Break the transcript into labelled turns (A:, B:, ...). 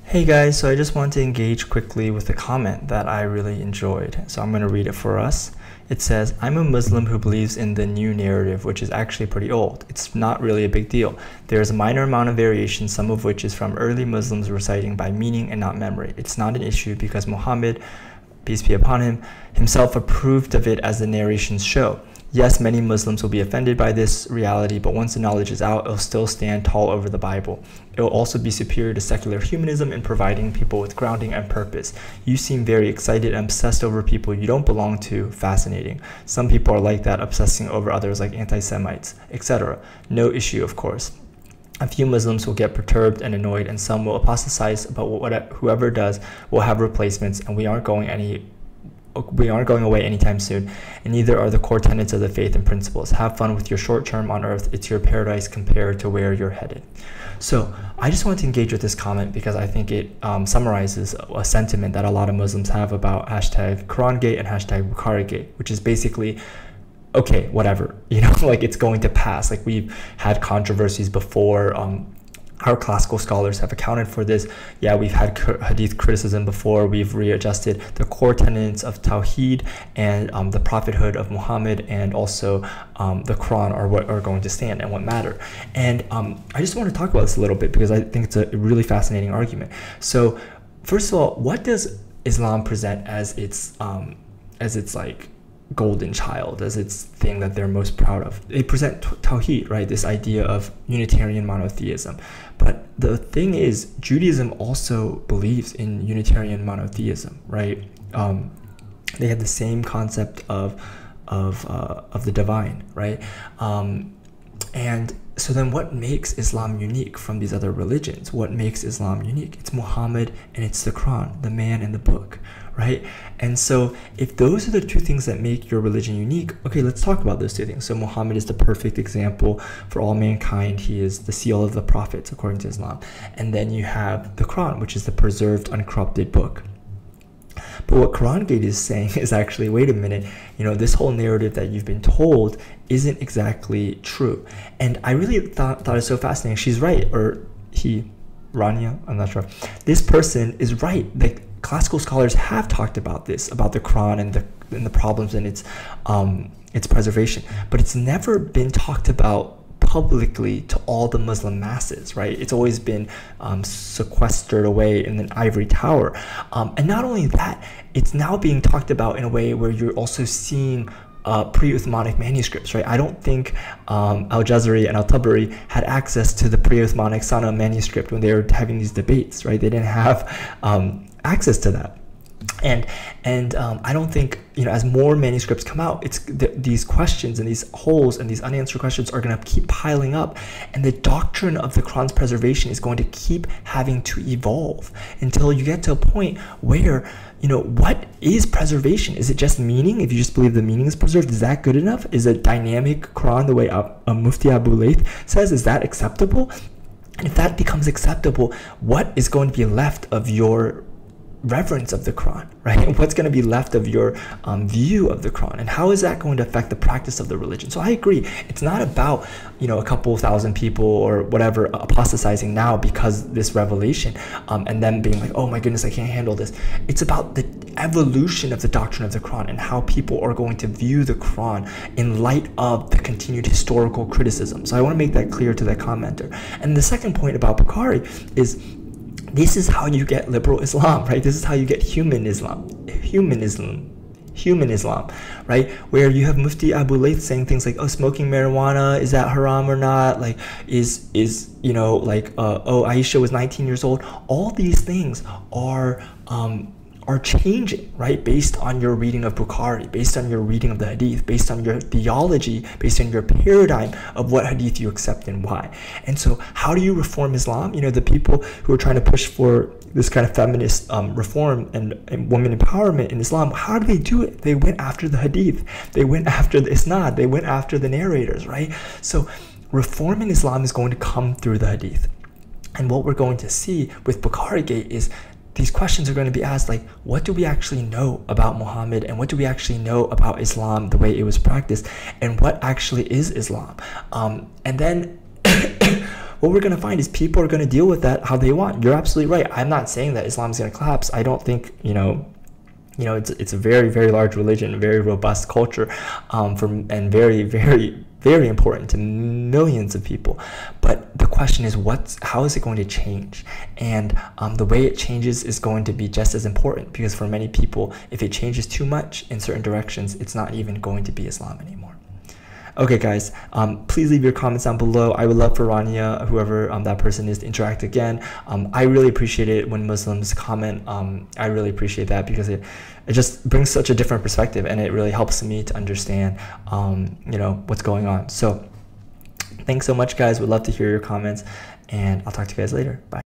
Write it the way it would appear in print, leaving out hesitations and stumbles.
A: Hey guys, so I just want to engage quickly with a comment that I really enjoyed. So I'm going to read it for us. It says, I'm a Muslim who believes in the new narrative, which is actually pretty old. It's not really a big deal. There is a minor amount of variation, some of which is from early Muslims reciting by meaning and not memory. It's not an issue because Muhammad, peace be upon him, himself approved of it as the narrations show. Yes, many Muslims will be offended by this reality, but once the knowledge is out, it'll still stand tall over the Bible. It will also be superior to secular humanism in providing people with grounding and purpose. You seem very excited and obsessed over people you don't belong to. Fascinating. Some people are like that, obsessing over others like anti-Semites, etc. No issue, of course. A few Muslims will get perturbed and annoyed, and some will apostatize, but whoever does will have replacements, and we aren't going away anytime soon, and neither are the core tenets of the faith and principles. Have fun with your short term on earth. It's your paradise compared to where you're headed. So I just want to engage with this comment because I think it summarizes a sentiment that a lot of Muslims have about hashtag Qurangate and hashtag Bukharigate, which is basically, okay, whatever, like it's going to pass. Like we've had controversies before. Our classical scholars have accounted for this. Yeah, we've had hadith criticism before. We've readjusted the core tenets of Tawheed and the prophethood of Muhammad, and also the Quran are what are going to stand and what matter. And I just want to talk about this a little bit because I think it's a really fascinating argument. So first of all, what does Islam present as its like golden child, as its thing that they're most proud of? They present Tawheed, right? This idea of Unitarian monotheism. But the thing is, Judaism also believes in Unitarian monotheism, right? They have the same concept of the divine, right? And so then what makes Islam unique from these other religions? What makes Islam unique? It's Muhammad and it's the Quran, the man and the book, right? And so if those are the two things that make your religion unique, okay, let's talk about those two things. So Muhammad is the perfect example for all mankind. He is the seal of the prophets, according to Islam. And then you have the Quran, which is the preserved, uncorrupted book. But what Qurangate is saying is actually, wait a minute, this whole narrative that you've been told isn't exactly true. And I really thought it was so fascinating. She's right, or he, Rania, I'm not sure. This person is right. Like classical scholars have talked about this, about the Quran and the problems in its preservation, but it's never been talked about publicly to all the Muslim masses, right? It's always been sequestered away in an ivory tower. And not only that, it's now being talked about in a way where you're also seeing pre-Uthmanic manuscripts, right? I don't think Al-Jazari and Al-Tabari had access to the pre-Uthmanic Sana manuscript when they were having these debates, right? They didn't have access to that. And I don't think, as more manuscripts come out, these questions and these holes and these unanswered questions are going to keep piling up, and the doctrine of the Quran's preservation is going to keep having to evolve until you get to a point where, what is preservation? Is it just meaning? If you just believe the meaning is preserved, is that good enough? Is a dynamic Quran, the way Mufti Abu Layth says, is that acceptable? And if that becomes acceptable, what is going to be left of your reverence of the Quran, right? What's going to be left of your view of the Quran, and how is that going to affect the practice of the religion? So I agree, it's not about a couple thousand people or whatever apostatizing now because this revelation and them being like, oh my goodness, I can't handle this. It's about the evolution of the doctrine of the Quran and how people are going to view the Quran in light of the continued historical criticism. So I want to make that clear to that commenter. And the second point about Bukhari is, this is how you get liberal Islam, right? This is how you get human Islam, right? Where you have Mufti Abu Layth saying things like, oh, smoking marijuana, is that haram or not? Like, oh, Aisha was 19 years old. All these things are changing, right? Based on your reading of Bukhari, based on your reading of the hadith, based on your theology, based on your paradigm of what hadith you accept and why. And so how do you reform Islam? The people who are trying to push for this kind of feminist reform and women empowerment in Islam, how do they do it? They went after the hadith. They went after the isnad. They went after the narrators, right? So reform in Islam is going to come through the hadith. And what we're going to see with Bukharigate is these questions are going to be asked, like, what do we actually know about Muhammad, and what do we actually know about Islam, the way it was practiced, and what actually is Islam? And then what we're going to find is people are going to deal with that how they want. You're absolutely right. I'm not saying that Islam is going to collapse. I don't think, it's a very, very large religion, a very robust culture, and very, very, very important to millions of people. But the question is, how is it going to change? And the way it changes is going to be just as important, because for many people, if it changes too much in certain directions, it's not even going to be Islam anymore. Okay, guys, please leave your comments down below. I would love for Rania, whoever that person is, to interact again. I really appreciate it when Muslims comment. I really appreciate that, because it just brings such a different perspective, and it really helps me to understand, what's going on. So thanks so much, guys. Would love to hear your comments, and I'll talk to you guys later. Bye.